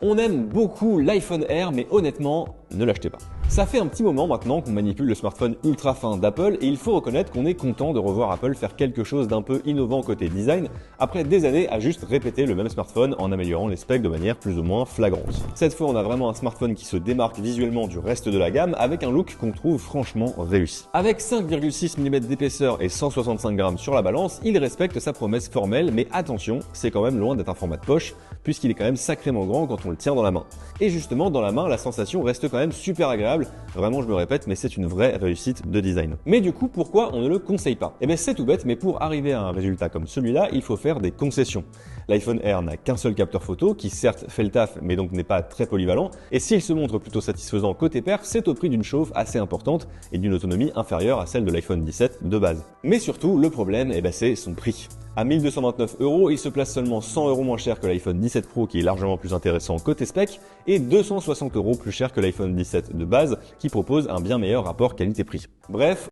On aime beaucoup l'iPhone Air, mais honnêtement, ne l'achetez pas. Ça fait un petit moment maintenant qu'on manipule le smartphone ultra fin d'Apple et il faut reconnaître qu'on est content de revoir Apple faire quelque chose d'un peu innovant côté design après des années à juste répéter le même smartphone en améliorant les specs de manière plus ou moins flagrante. Cette fois, on a vraiment un smartphone qui se démarque visuellement du reste de la gamme avec un look qu'on trouve franchement réussi. Avec 5,6 mm d'épaisseur et 165 grammes sur la balance, il respecte sa promesse formelle, mais attention, c'est quand même loin d'être un format de poche puisqu'il est quand même sacrément grand quand on le tient dans la main. Et justement, dans la main, la sensation reste quand même super agréable. Vraiment, je me répète, mais c'est une vraie réussite de design. Mais du coup, pourquoi on ne le conseille pas? Eh bien, c'est tout bête, mais pour arriver à un résultat comme celui-là, il faut faire des concessions. L'iPhone Air n'a qu'un seul capteur photo, qui certes fait le taf, mais donc n'est pas très polyvalent. Et s'il se montre plutôt satisfaisant côté perf, c'est au prix d'une chauffe assez importante et d'une autonomie inférieure à celle de l'iPhone 17 de base. Mais surtout, le problème, c'est son prix. À 1229 €, il se place seulement 100 € moins cher que l'iPhone 17 Pro qui est largement plus intéressant côté spec et 260 € plus cher que l'iPhone 17 de base qui propose un bien meilleur rapport qualité-prix. Bref,